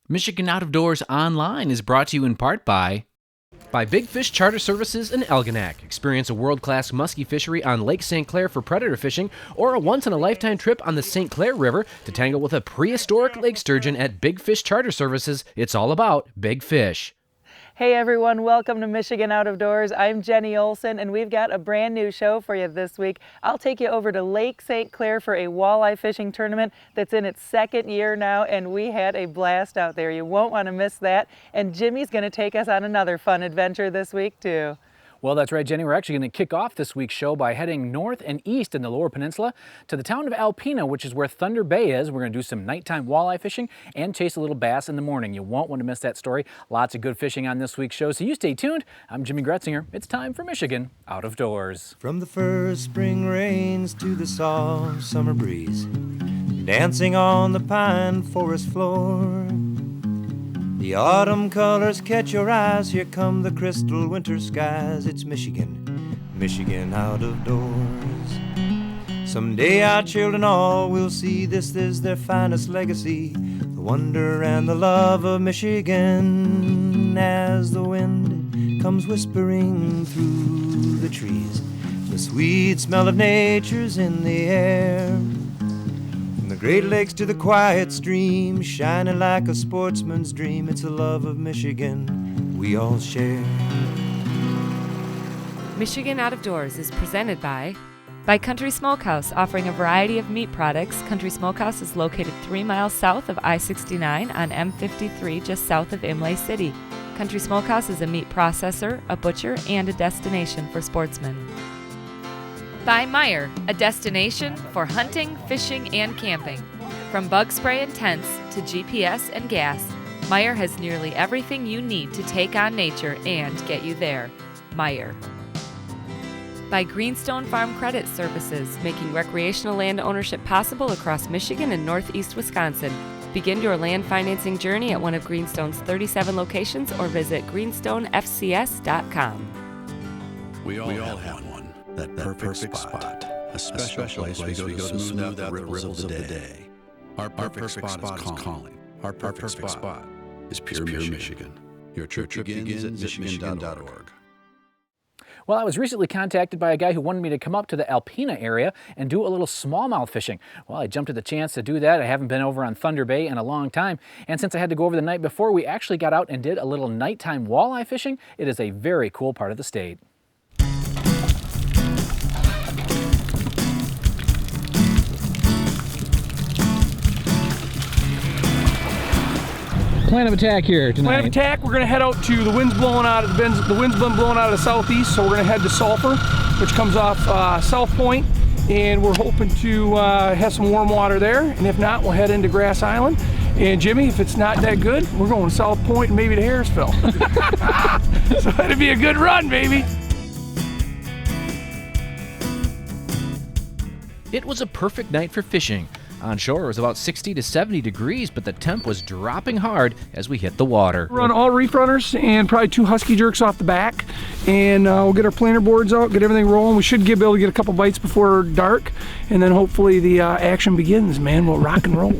Michigan Out of Doors Online is brought to you in part by Big Fish Charter Services in Elginak. Experience a world-class muskie fishery on Lake St. Clair for predator fishing or a once-in-a-lifetime trip on the St. Clair River to tangle with a prehistoric lake sturgeon at Big Fish Charter Services. It's all about big fish. Hey everyone, welcome to Michigan Out of Doors. I'm Jenny Olson and we've got a brand new show for you this week. I'll take you over to Lake St. Clair for a walleye fishing tournament that's in its second year now, and we had a blast out there. You won't want to miss that. And Jimmy's going to take us on another fun adventure this week too. Well, that's right, Jenny. We're actually going to kick off this week's show by heading north and east in the Lower Peninsula to the town of Alpena, which is where Thunder Bay is. We're going to do some nighttime walleye fishing and chase a little bass in the morning. You won't want to miss that story. Lots of good fishing on this week's show, so you stay tuned. I'm Jimmy Gretzinger. It's time for Michigan Out of Doors. From the first spring rains to the soft summer breeze, dancing on the pine forest floor, the autumn colors catch your eyes. Here come the crystal winter skies. It's Michigan, Michigan Out of Doors. Someday our children all will see this is their finest legacy, the wonder and the love of Michigan. As the wind comes whispering through the trees, the sweet smell of nature's in the air. From the Great Lakes to the quiet stream, shining like a sportsman's dream, it's the love of Michigan we all share. Michigan Out of Doors is presented by Country Smokehouse, offering a variety of meat products. Country Smokehouse is located 3 miles south of I-69 on M53, just south of Imlay City. Country Smokehouse is a meat processor, a butcher, and a destination for sportsmen. By Meijer, a destination for hunting, fishing, and camping. From bug spray and tents to GPS and gas, Meijer has nearly everything you need to take on nature and get you there. Meijer. By Greenstone Farm Credit Services, making recreational land ownership possible across Michigan and northeast Wisconsin. Begin your land financing journey at one of Greenstone's 37 locations or visit greenstonefcs.com. We all have one. That perfect spot. A special place we go to smooth out the ripples of the day. Our perfect spot is calling. Our perfect spot is pure Michigan. Your trip begins at michigan.org. Well, I was recently contacted by a guy who wanted me to come up to the Alpena area and do a little smallmouth fishing. Well, I jumped at the chance to do that. I haven't been over on Thunder Bay in a long time, and since I had to go over the night before, we actually got out and did a little nighttime walleye fishing. It is a very cool part of the state. Plan of attack here tonight. Plan of attack, we're going to head out to the wind's blowing out of the wind's been blowing out of the southeast, so we're going to head to Sulphur, which comes off South Point, and we're hoping to have some warm water there, and if not, we'll head into Grass Island. And Jimmy, if it's not that good, we're going to South Point and maybe to Harrisville. So it'll be a good run, baby. It was a perfect night for fishing. On shore, it was about 60 to 70 degrees, but the temp was dropping hard as we hit the water. Run all reef runners and probably 2 husky jerks off the back, and we'll get our planer boards out, get everything rolling. We should be able to get a couple bites before dark, and then hopefully the action begins, man. We'll rock and roll.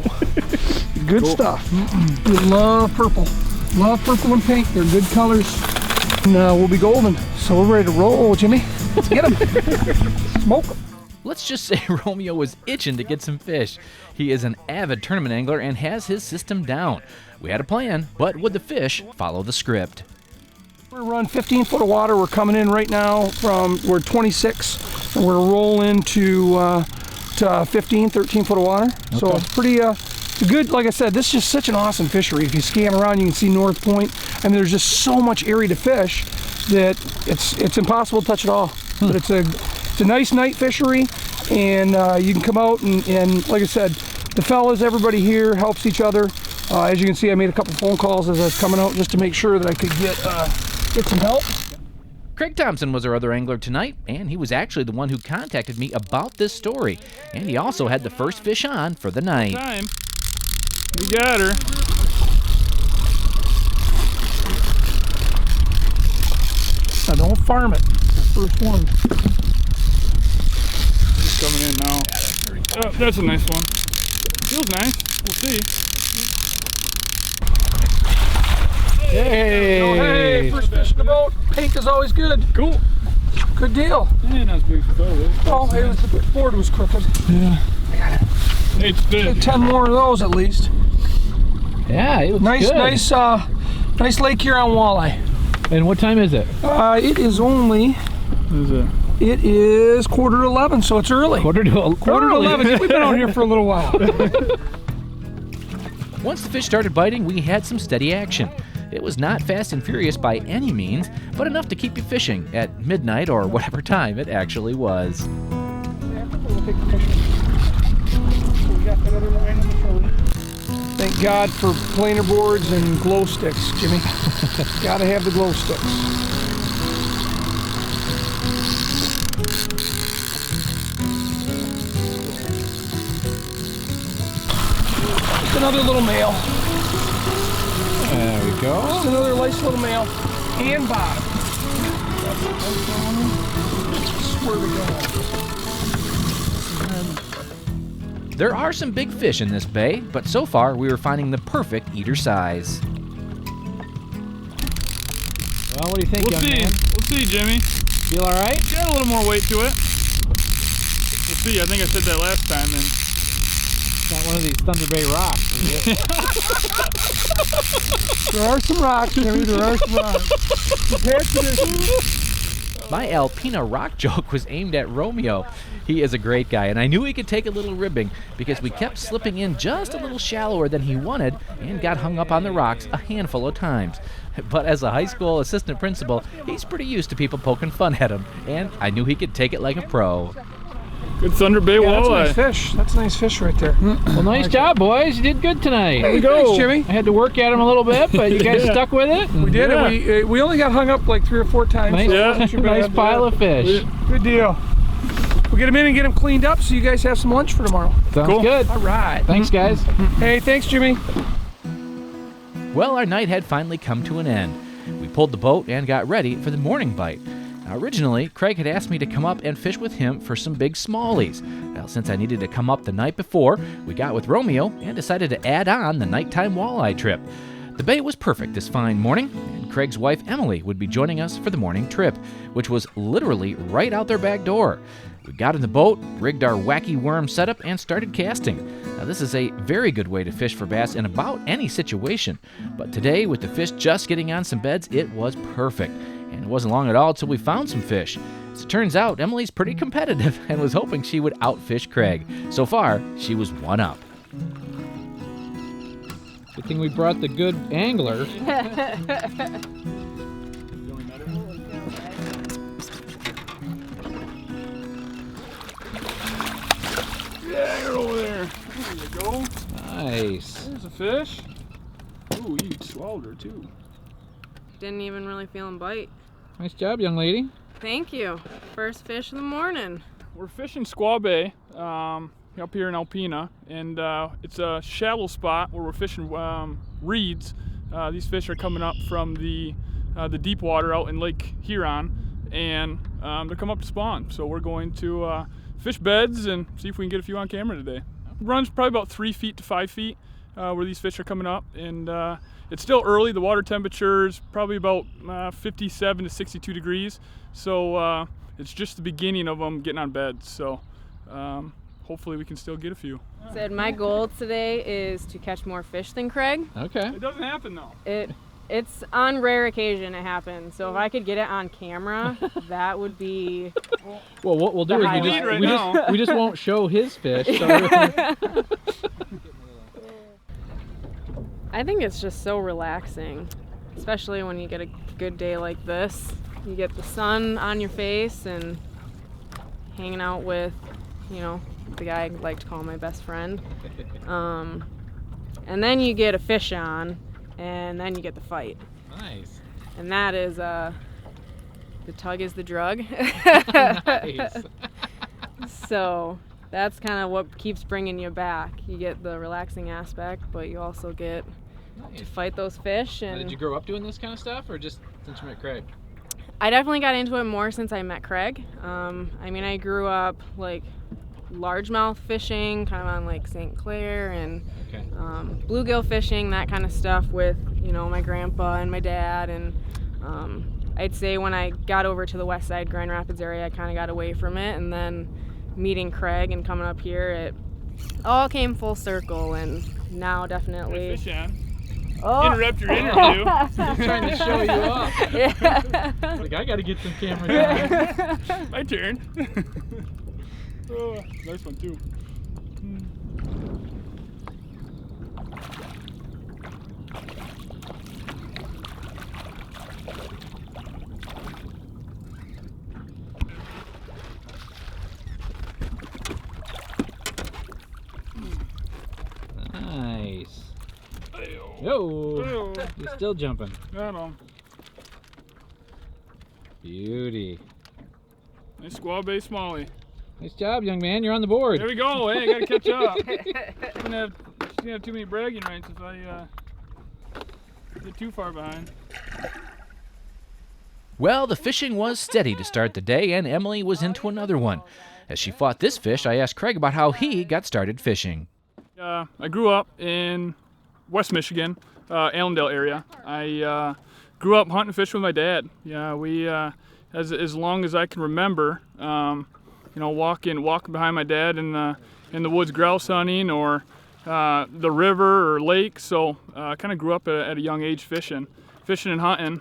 Good cool stuff. We love purple. Love purple and pink. They're good colors. And we'll be golden. So we're ready to roll, Jimmy. Let's get them. Smoke them. Let's just say Romeo was itching to get some fish. He is an avid tournament angler and has his system down. We had a plan, but would the fish follow the script? We're gonna run 15 foot of water. We're coming in right now we're 26, and we're gonna roll into to 15, 13 foot of water. Okay. So it's pretty good. Like I said, this is just such an awesome fishery. If you scan around, you can see North Point. I mean, there's just so much area to fish that it's impossible to touch it all. But it's a nice night fishery, and you can come out and like I said, the fellas, everybody here helps each other. As you can see, I made a couple phone calls as I was coming out just to make sure that I could get some help. Craig Thompson was our other angler tonight, and he was actually the one who contacted me about this story. And he also had the first fish on for the night. Time. We got her. Now don't farm it. First one. He's coming in now. Oh, that's a nice one. Feels nice. We'll see. Hey, first fish in the boat. Pink is always good. Cool. Good deal. Yeah, not as big as I thought it was. Oh, hey, the board was crooked. Yeah. It's big. 10 more of those at least. Yeah, it looks Nice, good. nice Lake Huron walleye. And what time is it? It is only. What is it? It is 11:15, so it's early. Quarter to 11. We've been out here for a little while. Once the fish started biting, we had some steady action. It was not fast and furious by any means, but enough to keep you fishing at midnight or whatever time it actually was. Thank God for planer boards and glow sticks, Jimmy. Gotta have the glow sticks. Just another little male. There we go. Just another nice little male. And bottom. Swear to God. There are some big fish in this bay, but so far we were finding the perfect eater size. Well, what do you think, We'll young see. man? We'll see, Jimmy. Feel all right? Got a little more weight to it. We'll see. I think I said that last time. Then. It's not one of these Thunder Bay rocks, is it? There are some rocks, Jimmy. There are some rocks. Compared to this. My Alpena rock joke was aimed at Romeo. He is a great guy, and I knew he could take a little ribbing because we kept slipping in just a little shallower than he wanted and got hung up on the rocks a handful of times. But as a high school assistant principal, he's pretty used to people poking fun at him, and I knew he could take it like a pro. Good Thunder Bay Yeah, that's a walleye. nice fish. That's a nice fish right there. Well, nice job, boys. You did good tonight. There we go. Thanks, Jimmy. I had to work at him a little bit, but you guys stuck with it. We did Yeah. it. We only got hung up like 3 or 4 times. Nice, so it Yeah. wasn't too nice bad. pile of fish. Good deal. We'll get them in and get them cleaned up so you guys have some lunch for tomorrow. Sounds Cool. good. All right. Thanks, guys. Hey, thanks, Jimmy. Well, our night had finally come to an end. We pulled the boat and got ready for the morning bite. Now, originally, Craig had asked me to come up and fish with him for some big smallies. Well, since I needed to come up the night before, we got with Romeo and decided to add on the nighttime walleye trip. The bay was perfect this fine morning, and Craig's wife Emily would be joining us for the morning trip, which was literally right out their back door. We got in the boat, rigged our wacky worm setup, and started casting. Now, this is a very good way to fish for bass in about any situation, but today, with the fish just getting on some beds, it was perfect. And it wasn't long at all till we found some fish. As it turns out, Emily's pretty competitive and was hoping she would outfish Craig. So far, she was one up. Good thing we brought the good angler. Yeah, you're over there. There you go. Nice. There's a fish. Ooh, you swallowed her too. Didn't even really feel him bite. Nice job, young lady. Thank you. First fish of the morning. We're fishing Squaw Bay up here in Alpena, and it's a shallow spot where we're fishing reeds. These fish are coming up from the deep water out in Lake Huron, and they're coming up to spawn. So we're going to fish beds and see if we can get a few on camera today. Runs probably about 3 feet to 5 feet where these fish are coming up, and it's still early. The water temperature is probably about 57 to 62 degrees, so it's just the beginning of them getting on beds. So hopefully we can still get a few. Said my goal today is to catch more fish than Craig. Okay. It doesn't happen though. It's on rare occasion it happens. So if I could get it on camera, that would be. Well, what we'll do is we just won't show his fish. So I think it's just so relaxing, especially when you get a good day like this. You get the sun on your face and hanging out with, the guy I like to call my best friend. And then you get a fish on, and then you get the fight. nice. And that is, the tug is the drug. Nice. So that's kind of what keeps bringing you back. You get the relaxing aspect, but you also get to fight those fish. Now, And did you grow up doing this kind of stuff, or just since you met Craig? I definitely got into it more since I met Craig. I grew up like largemouth fishing, kind of on Lake St. Clair, and Okay. bluegill fishing, that kind of stuff with my grandpa and my dad. And I'd say when I got over to the west side Grand Rapids area, I kind of got away from it. And then meeting Craig and coming up here, it all came full circle. And now definitely... Interrupt your interview. He's trying to show you off. Yeah. Like, I got to get some camera time. My turn. Oh, nice one too. Nice. Yo, you're still jumping. I know. Beauty. Nice squaw-bay smallie. Nice job, young man. You're on the board. There we go. Hey, I gotta catch up. Gonna have too many bragging rights if I get too far behind. Well, the fishing was steady to start the day, and Emily was into another one. As she fought this fish, I asked Craig about how he got started fishing. I grew up in West Michigan, Allendale area. I grew up hunting and fishing with my dad. Yeah, we as long as I can remember, walking behind my dad in the woods grouse hunting or the river or lake. So I kind of grew up at a young age fishing and hunting,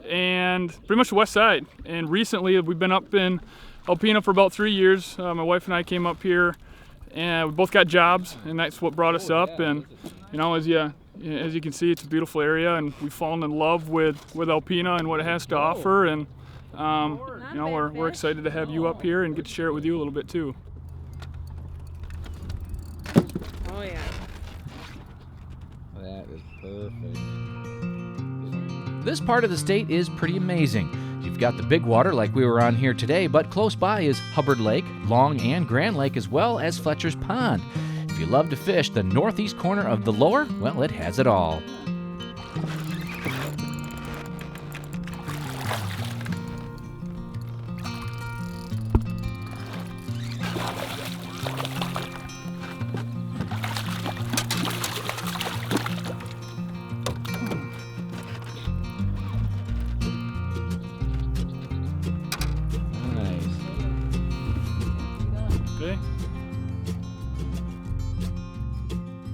and pretty much the west side. And recently we've been up in Alpena for about 3 years. My wife and I came up here, and we both got jobs, and that's what brought us up. And as you can see, it's a beautiful area, and we've fallen in love with Alpena and what it has to offer. And we're excited to have you up here and get to share it with you a little bit too. Oh yeah. That is perfect. This part of the state is pretty amazing. You've got the big water like we were on here today, but close by is Hubbard Lake, Long and Grand Lake, as well as Fletcher's Pond. If you love to fish the northeast corner of the lower, well, it has it all.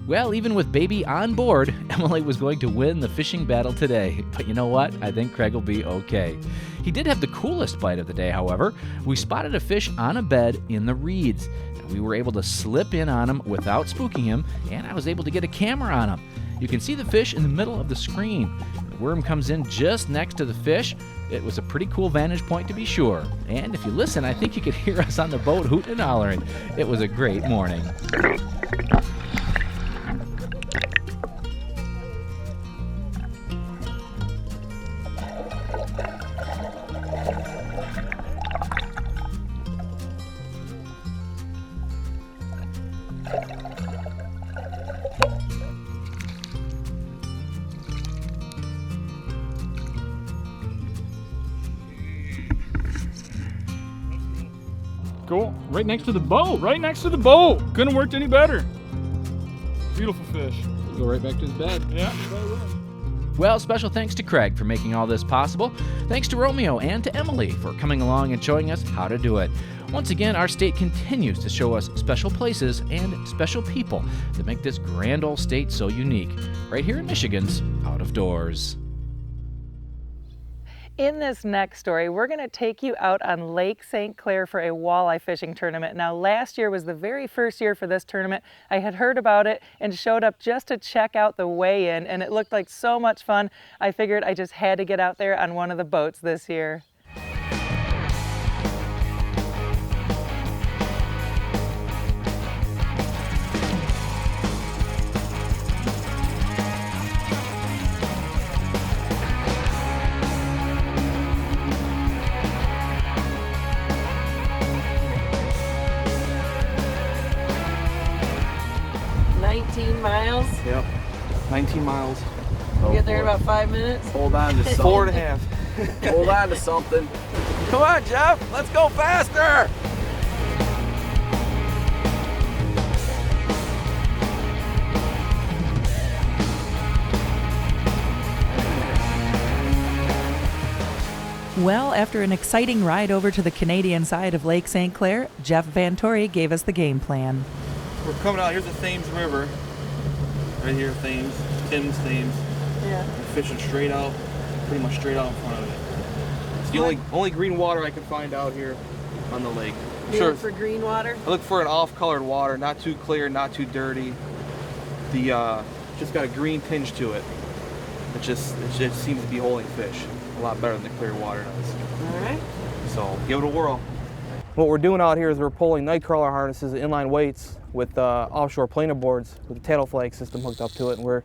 Well, even with baby on board, Emily was going to win the fishing battle today. But you know what? I think Craig will be okay. He did have the coolest bite of the day, however. We spotted a fish on a bed in the reeds. We were able to slip in on him without spooking him, and I was able to get a camera on him. You can see the fish in the middle of the screen. The worm comes in just next to the fish. It was a pretty cool vantage point to be sure. And if you listen, I think you could hear us on the boat hooting and hollering. It was a great morning. Cool. Right next to the boat. Right next to the boat. Couldn't have worked any better. Beautiful fish. Go right back to his bed. Yeah. Well, special thanks to Craig for making all this possible. Thanks to Romeo and to Emily for coming along and showing us how to do it. Once again, our state continues to show us special places and special people that make this grand old state so unique. Right here in Michigan's Out of Doors. In this next story, we're going to take you out on Lake St. Clair for a walleye fishing tournament. Now, last year was the very first year for this tournament. I had heard about it and showed up just to check out the weigh-in, and it looked like so much fun. I figured I just had to get out there on one of the boats this year. Miles? Yep, 19 miles. You get there in about 5 minutes? Hold on to something. 4.5. Hold on to something. Come on, Jeff, let's go faster! Well, after an exciting ride over to the Canadian side of Lake St. Clair, Jeff Van Torrey gave us the game plan. We're coming out, here's the Thames River. Right here, Thames, Tim's Thames. Yeah. We're fishing straight out, pretty much straight out in front of it. It's the only green water I can find out here on the lake. You look for green water? I look for an off-colored water, not too clear, not too dirty. Just got a green tinge to it. It just seems to be holding fish a lot better than the clear water does. All right. So give it a whirl. What we're doing out here is we're pulling night crawler harnesses and inline weights with offshore planer boards with a tattle flag system hooked up to it, and we're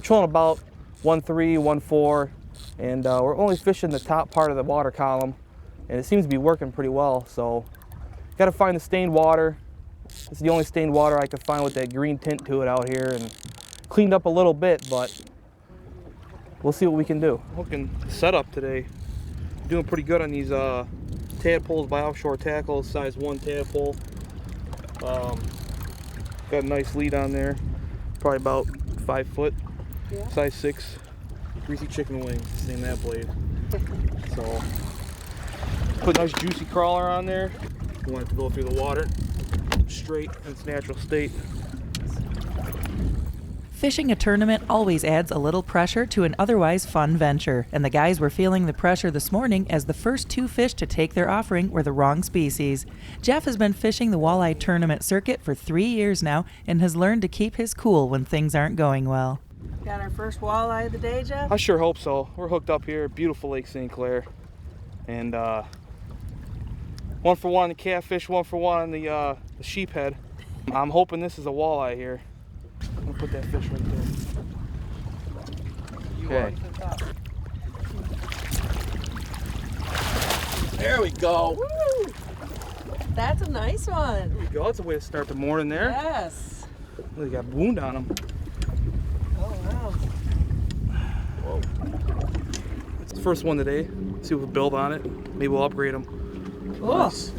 trolling about 1.3, 1.4, and we're only fishing the top part of the water column, and it seems to be working pretty well. So got to find the stained water. It's the only stained water I could find with that green tint to it out here, and cleaned up a little bit, but we'll see what we can do. Hooking setup today, doing pretty good on these tadpoles by Offshore Tackle, size 1 tadpole. Got a nice lead on there, probably about 5 foot, yeah. Size 6, greasy chicken wings, same that blade. So, put a nice juicy crawler on there. You want it to go through the water, straight in its natural state. Fishing a tournament always adds a little pressure to an otherwise fun venture, and the guys were feeling the pressure this morning as the first 2 fish to take their offering were the wrong species. Jeff has been fishing the walleye tournament circuit for 3 years now and has learned to keep his cool when things aren't going well. Got our first walleye of the day, Jeff? I sure hope so. We're hooked up here, beautiful Lake St. Clair, and 1 for 1 the catfish, 1 for 1 the sheephead. I'm hoping this is a walleye here. I'm gonna put that fish right there. Okay. There we go. Woo! That's a nice one. There we go. That's a way to start the morning there. Yes. They got wound on them. Oh wow. Whoa. It's the first one today. See if we'll build on it. Maybe we'll upgrade them. Cool. Nice.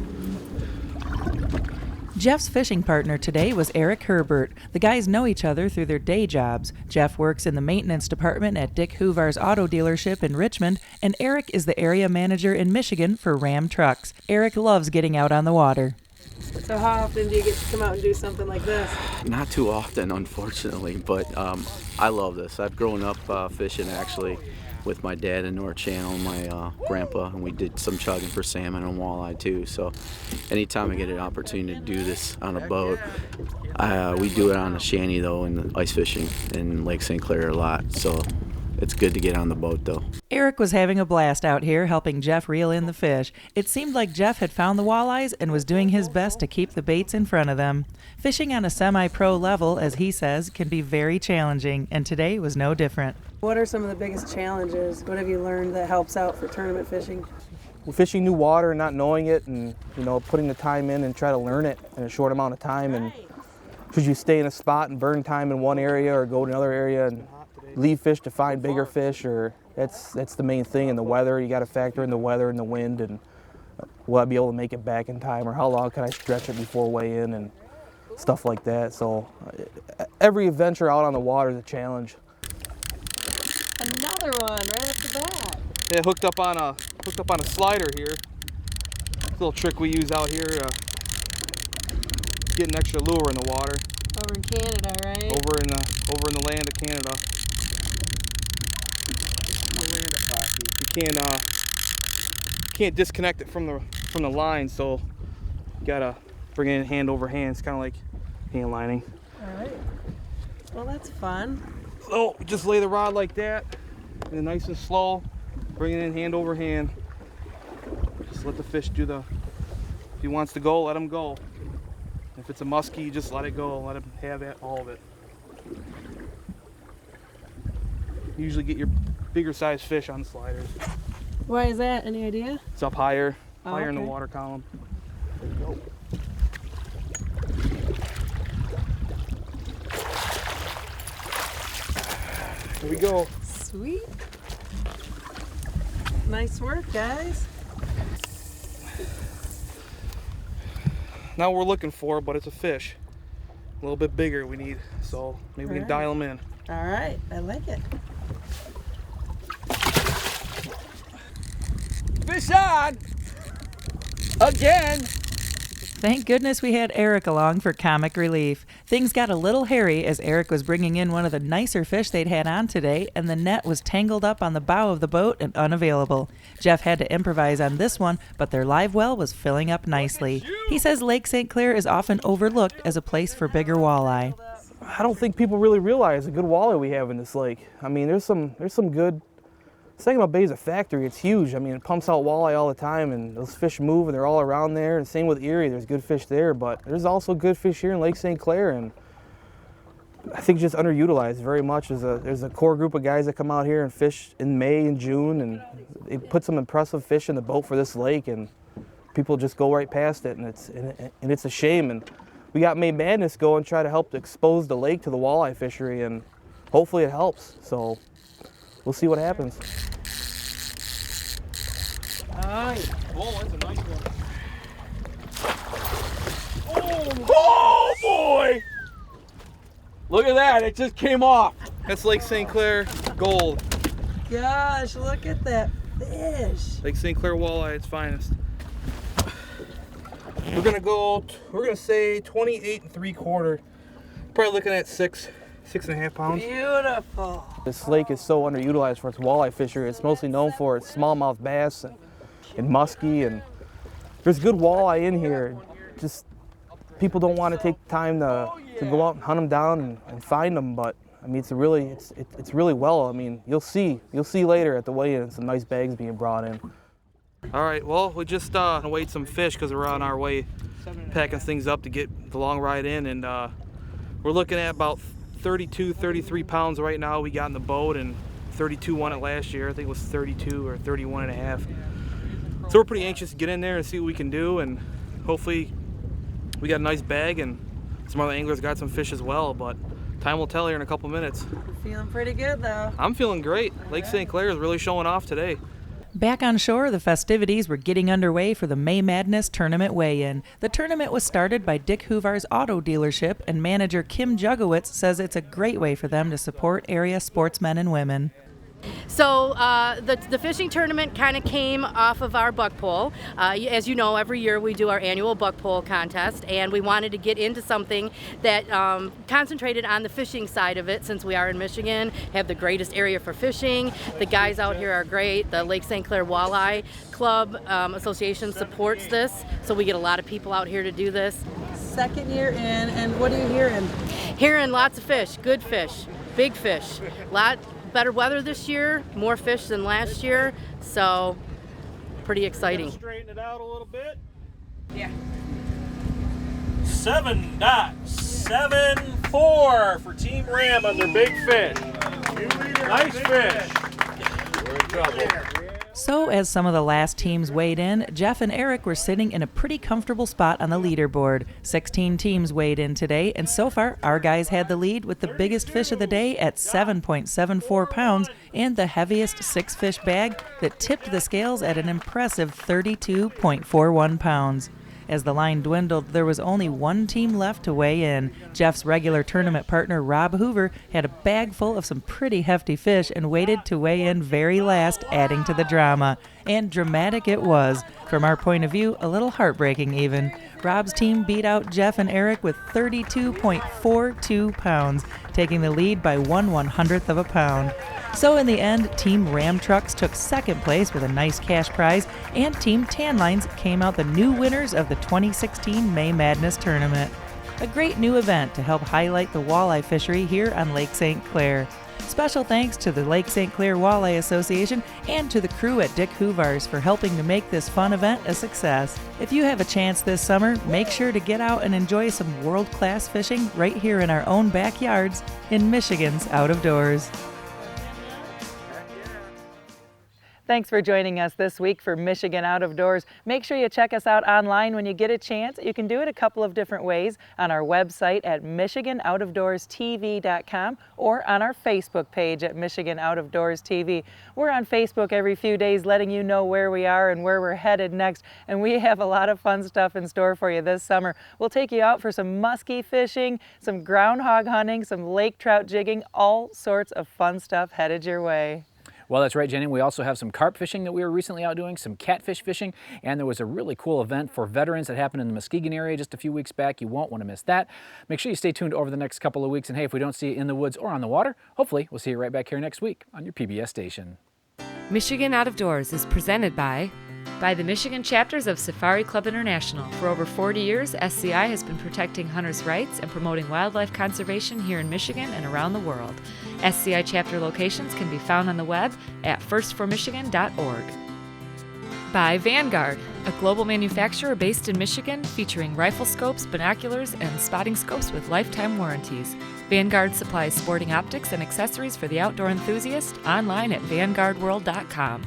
Jeff's fishing partner today was Eric Herbert. The guys know each other through their day jobs. Jeff works in the maintenance department at Dick Hoover's auto dealership in Richmond, and Eric is the area manager in Michigan for Ram Trucks. Eric loves getting out on the water. So how often do you get to come out and do something like this? Not too often, unfortunately, but I love this. I've grown up fishing actually with my dad in North Channel and my grandpa, and we did some chugging for salmon and walleye too. So anytime I get an opportunity to do this on a boat, we do it on a shanty though, and ice fishing in Lake St. Clair a lot. So it's good to get on the boat though. Eric was having a blast out here helping Jeff reel in the fish. It seemed like Jeff had found the walleyes and was doing his best to keep the baits in front of them. Fishing on a semi-pro level, as he says, can be very challenging, and today was no different. What are some of the biggest challenges? What have you learned that helps out for tournament fishing? We're fishing new water and not knowing it, and putting the time in and try to learn it in a short amount of time. And should you stay in a spot and burn time in one area or go to another area and leave fish to find bigger fish? Or that's the main thing. In the weather, you got to factor in the weather and the wind, and will I be able to make it back in time, or how long can I stretch it before weigh in and stuff like that. So every adventure out on the water is a challenge. Another one right off the bat. Yeah, hooked up on a slider here. It's a little trick we use out here to get an extra lure in the water. Over in Canada, right? Over in the land of Canada. You can't disconnect it from the line, so you gotta bring it in hand over hand. It's kind of like hand lining. All right. Well, that's fun. So just lay the rod like that, and then nice and slow, bring it in hand over hand. Just let the fish do if he wants to go, let him go. If it's a muskie, you just let it go, let him have all of it. You usually get your bigger size fish on sliders. Why is that? Any idea? It's up higher, okay. In the water column. There you go. Here we go. Sweet. Nice work, guys. Not what we're looking for, but it's a fish. A little bit bigger we need, so maybe we can dial them in. All right, I like it. Fish on! Again! Thank goodness we had Eric along for comic relief. Things got a little hairy as Eric was bringing in one of the nicer fish they'd had on today, and the net was tangled up on the bow of the boat and unavailable. Jeff had to improvise on this one, but their live well was filling up nicely. He says Lake St. Clair is often overlooked as a place for bigger walleye. I don't think people really realize the good walleye we have in this lake. I mean, there's some good. Saginaw Bay is a factory. It's huge. I mean, it pumps out walleye all the time, and those fish move, and they're all around there. And same with Erie. There's good fish there, but there's also good fish here in Lake St. Clair, and I think just underutilized very much. There's a core group of guys that come out here and fish in May and June, and they put some impressive fish in the boat for this lake, and people just go right past it, and it's a shame. And we got May Madness going, try to help expose the lake to the walleye fishery, and hopefully it helps. So we'll see what happens. Nice. Oh, that's a nice one. Oh boy! Look at that, it just came off. That's Lake St. Clair gold. Gosh, look at that fish. Lake St. Clair walleye at its finest. We're gonna say 28 3/4. Probably looking at 6.5 pounds. Beautiful. This lake is so underutilized for its walleye fishery. It's mostly known for its smallmouth bass and muskie, and there's good walleye in here. Just people don't want to take time to go out and hunt them down and find them, but I mean it's really well. I mean you'll see later at the weigh-in some nice bags being brought in. All right, well we just weighed some fish because we're on our way packing things up to get the long ride in, and we're looking at about 33 pounds right now we got in the boat, and 32 won it last year. I think it was 32 or 31 and a half. So we're pretty anxious to get in there and see what we can do, and hopefully we got a nice bag, and some other anglers got some fish as well, but time will tell here in a couple minutes. You're feeling pretty good though. I'm feeling great. Lake St. Clair is really showing off today. Back on shore, the festivities were getting underway for the May Madness tournament weigh-in. The tournament was started by Dick Hoovar's auto dealership, and manager Kim Jugowitz says it's a great way for them to support area sportsmen and women. So the fishing tournament kind of came off of our buck pole. As you know, every year we do our annual buck pole contest, and we wanted to get into something that concentrated on the fishing side of it, since we are in Michigan, have the greatest area for fishing. The guys out here are great. The Lake St. Clair Walleye Club Association supports this, so we get a lot of people out here to do this. Second year in, and what are you hearing? Hearing lots of fish, good fish, big fish, lot better weather this year, more fish than last year, so pretty exciting. Straighten it out a little bit. Yeah. 7.74 for Team Ram on their big fish. Nice fish. We're in trouble. So as some of the last teams weighed in, Jeff and Eric were sitting in a pretty comfortable spot on the leaderboard. 16 teams weighed in today, and so far our guys had the lead with the biggest fish of the day at 7.74 pounds and the heaviest 6-fish bag that tipped the scales at an impressive 32.41 pounds. As the line dwindled, there was only one team left to weigh in. Jeff's regular tournament partner, Rob Hoover, had a bag full of some pretty hefty fish and waited to weigh in very last, adding to the drama. And dramatic it was. From our point of view, a little heartbreaking even. Rob's team beat out Jeff and Eric with 32.42 pounds, taking the lead by 1/100th of a pound. So in the end, Team Ram Trucks took second place with a nice cash prize, and Team Tan Lines came out the new winners of the 2016 May Madness tournament. A great new event to help highlight the walleye fishery here on Lake St. Clair. Special thanks to the Lake St. Clair Walleye Association and to the crew at Dick Hoovar's for helping to make this fun event a success. If you have a chance this summer, make sure to get out and enjoy some world-class fishing right here in our own backyards in Michigan's Out of Doors. Thanks for joining us this week for Michigan Out of Doors. Make sure you check us out online when you get a chance. You can do it a couple of different ways on our website at michiganoutofdoorstv.com or on our Facebook page at Michigan Out of Doors TV. We're on Facebook every few days letting you know where we are and where we're headed next, and we have a lot of fun stuff in store for you this summer. We'll take you out for some muskie fishing, some groundhog hunting, some lake trout jigging, all sorts of fun stuff headed your way. Well, that's right, Jenny. We also have some carp fishing that we were recently out doing, some catfish fishing, and there was a really cool event for veterans that happened in the Muskegon area just a few weeks back. You won't want to miss that. Make sure you stay tuned over the next couple of weeks, and hey, if we don't see you in the woods or on the water, hopefully we'll see you right back here next week on your PBS station. Michigan Out of Doors is presented by the Michigan chapters of Safari Club International. For over 40 years, SCI has been protecting hunters' rights and promoting wildlife conservation here in Michigan and around the world. SCI chapter locations can be found on the web at firstformichigan.org. By Vanguard, a global manufacturer based in Michigan featuring rifle scopes, binoculars, and spotting scopes with lifetime warranties. Vanguard supplies sporting optics and accessories for the outdoor enthusiast online at vanguardworld.com.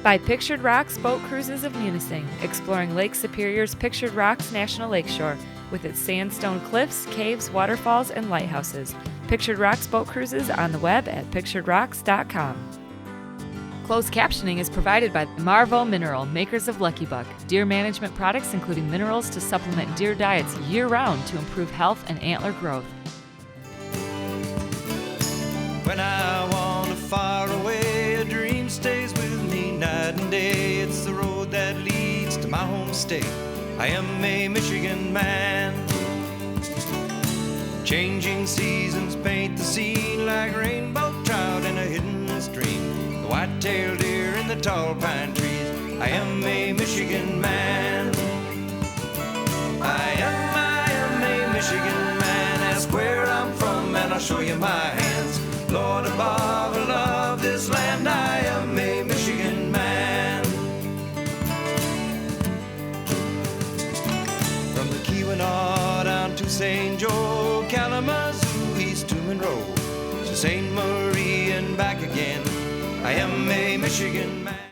By Pictured Rocks Boat Cruises of Munising, exploring Lake Superior's Pictured Rocks National Lakeshore with its sandstone cliffs, caves, waterfalls, and lighthouses. Pictured Rocks Boat Cruises on the web at picturedrocks.com. Closed captioning is provided by Marvo Mineral, makers of Lucky Buck, deer management products including minerals to supplement deer diets year-round to improve health and antler growth. When I wander far away, a dream stays with me night and day. It's the road that leads to my home state. I am a Michigan man. Changing seasons paint the scene like rainbow trout in a hidden stream. The white-tailed deer in the tall pine trees. I am a Michigan man. I am a Michigan man. Ask where I'm from and I'll show you my hands. Lord above, I love this land. I am a Michigan man. From the Keweenaw down to St. Joe, Kalamazoo, east to Monroe, to St. Marie and back again. I am a Michigan man.